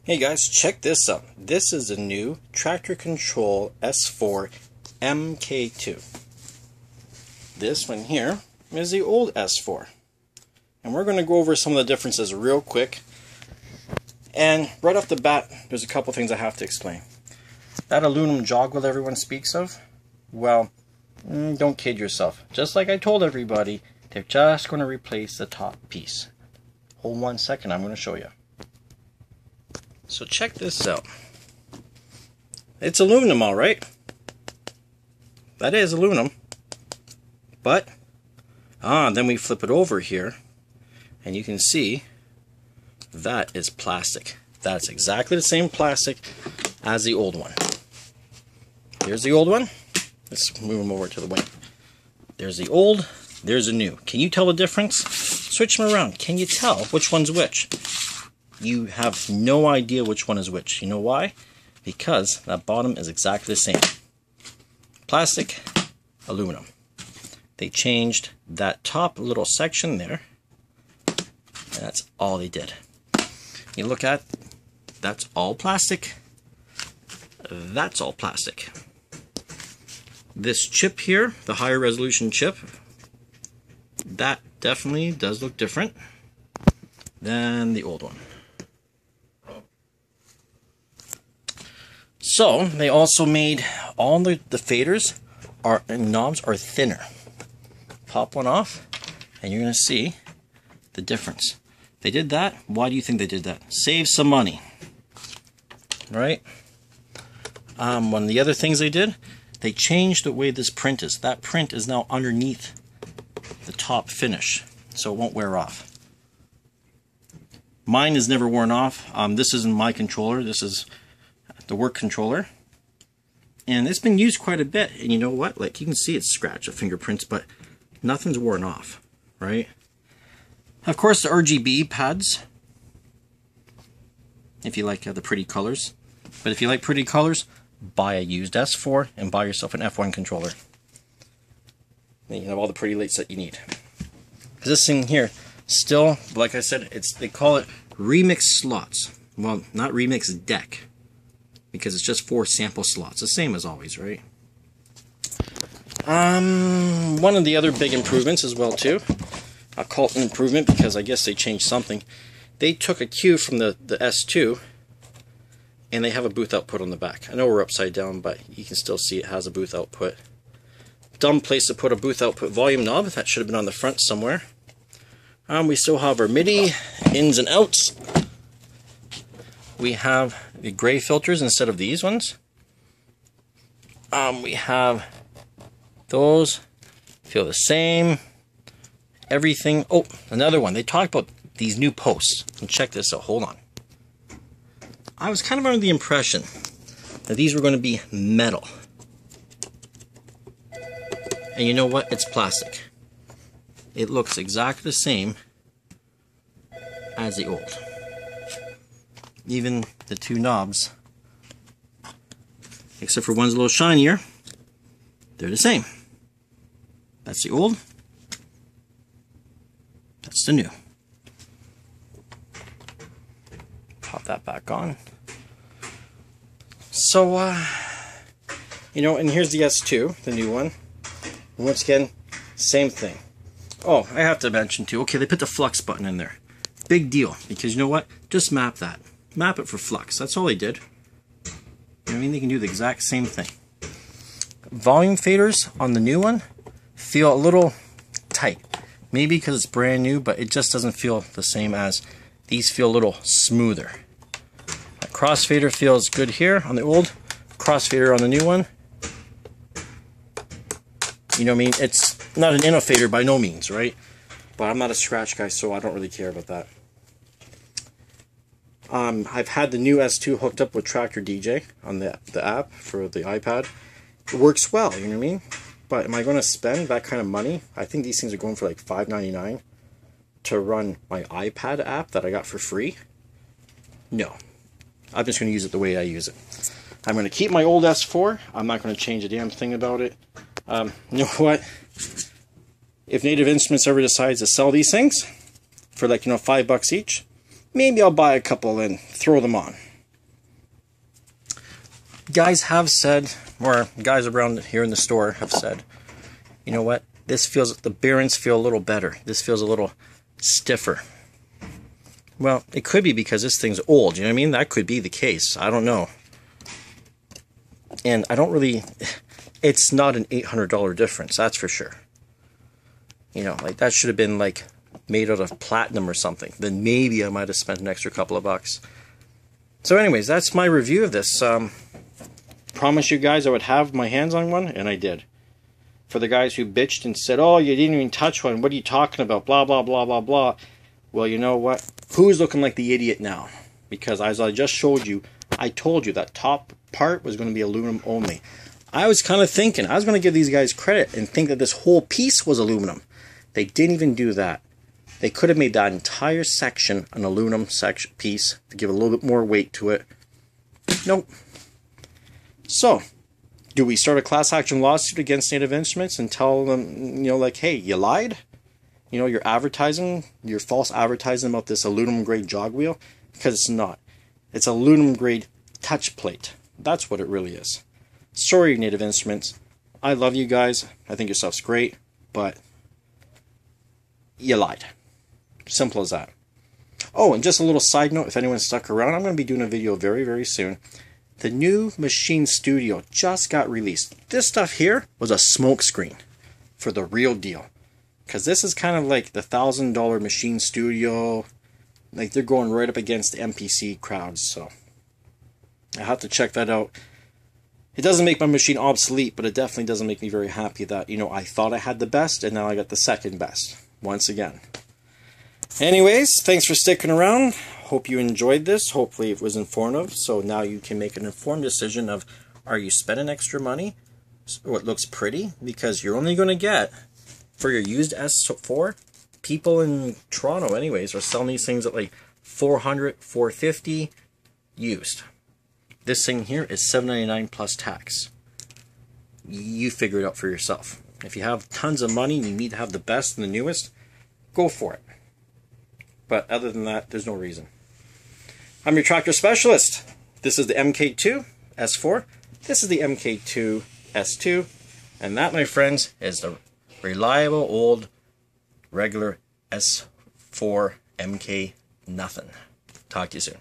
Hey guys, check this out. This is a new Traktor Kontrol S4 MK2. This one here is the old S4. And we're going to go over some of the differences real quick. And right off the bat, there's a couple things I have to explain. That aluminum jog wheel everyone speaks of, well, don't kid yourself. Just like I told everybody, they're just going to replace the top piece. Hold 1 second, I'm going to show you. So check this out. It's aluminum, all right. That is aluminum. But, then we flip it over here, and you can see that is plastic. That's exactly the same plastic as the old one. Here's the old one. Let's move them over to the way. There's the old, there's the new. Can you tell the difference? Switch them around. Can you tell which one's which? You have no idea which one is which. You know why? Because that bottom is exactly the same. Plastic, aluminum. They changed that top little section there, and that's all they did. You look at, that's all plastic. That's all plastic. This chip here, the higher resolution chip, that definitely does look different than the old one. So they also made all the faders and knobs are thinner. Pop one off and you're going to see the difference. They did that. Why do you think they did that? Save some money, right? One of the other things they did, they changed the way this print is. That print is now underneath the top finish, so it won't wear off. Mine is never worn off. This isn't my controller. This is the work controller, and it's been used quite a bit. And you know what? Like, you can see it's scratched, the fingerprints, but nothing's worn off, right? Of course, the RGB pads, if you like the pretty colors. But if you like pretty colors, buy a used S4 and buy yourself an F1 controller. Then you have all the pretty lights that you need. This thing here, still, like I said, they call it remix slots. Well, not remix deck, because it's just 4 sample slots, the same as always, right? One of the other big improvements as well too, I'll call it an improvement because I guess they changed something. They took a cue from the S2 and they have a booth output on the back. I know we're upside down, but you can still see it has a booth output. Dumb place to put a booth output volume knob. That should have been on the front somewhere. We still have our MIDI ins and outs. We have the gray filters instead of these ones. We have those. Feel the same. Everything. Oh, another one. They talked about these new posts. And check this out. Hold on. I was kind of under the impression that these were going to be metal. And you know what? It's plastic. It looks exactly the same as the old. Even the two knobs, except for one's a little shinier, they're the same. That's the old. That's the new. Pop that back on. So, you know, and here's the S2, the new one. And once again, same thing. Oh, I have to mention too, okay, they put the flux button in there. Big deal, because you know what? Just map that. Map it for flux. That's all they did. You know what I mean? They can do the exact same thing. Volume faders on the new one feel a little tight. Maybe because it's brand new, but it just doesn't feel the same as these. Feel a little smoother. That crossfader feels good here on the old, crossfader on the new one. You know what I mean? It's not an innovator by no means, right? But I'm not a scratch guy, so I don't really care about that. I've had the new S2 hooked up with Traktor DJ on the app for the iPad. It works well, you know what I mean? But am I going to spend that kind of money? I think these things are going for like $5.99 to run my iPad app that I got for free. No. I'm just going to use it the way I use it. I'm going to keep my old S4. I'm not going to change a damn thing about it. You know what? If Native Instruments ever decides to sell these things for like, $5 each, maybe I'll buy a couple and throw them on. guys have said, or guys around here in the store have said, you know what, this feels, the bearings feel a little better. This feels a little stiffer. Well, it could be because this thing's old, you know what I mean? That could be the case. I don't know. And I don't really, it's not an $800 difference, that's for sure. You know, like that should have been like made out of platinum or something. Then maybe I might have spent an extra couple of bucks. So anyways, that's my review of this. Promised you guys I would have my hands on one, and I did. For the guys who bitched and said, oh, you didn't even touch one, what are you talking about, blah, blah, blah, blah, blah. Well, you know what? Who's looking like the idiot now? Because as I just showed you, I told you that top part was going to be aluminum only. I was kind of thinking, I was going to give these guys credit and think that this whole piece was aluminum. They didn't even do that. They could have made that entire section an aluminum piece to give a little bit more weight to it. Nope. So, do we start a class action lawsuit against Native Instruments and tell them, you know, like, hey, you lied? You know, you're advertising, you're false advertising about this aluminum grade jog wheel? Because it's not. It's aluminum grade touch plate. That's what it really is. Sorry, Native Instruments. I love you guys. I think your stuff's great, but you lied. Simple as that. Oh, and just a little side note, if anyone's stuck around, I'm going to be doing a video very, very soon. The new Machine Studio just got released. This stuff here was a smoke screen for the real deal. Because this is kind of like the $1,000 Machine Studio. Like, they're going right up against the MPC crowds, so I have to check that out. It doesn't make my machine obsolete, but it definitely doesn't make me very happy that, you know, I thought I had the best, and now I got the second best, once again. Anyways, thanks for sticking around. Hope you enjoyed this. Hopefully it was informative, so now you can make an informed decision of, are you spending extra money? What looks pretty? Because you're only going to get, for your used S4, people in Toronto anyways are selling these things at like $400, $450 used. This thing here is $799 plus tax. You figure it out for yourself. If you have tons of money and you need to have the best and the newest, go for it. But other than that, there's no reason. I'm your tractor specialist. This is the MK2 S4. This is the MK2 S2. And that, my friends, is the reliable old regular S4 MK nothing. Talk to you soon.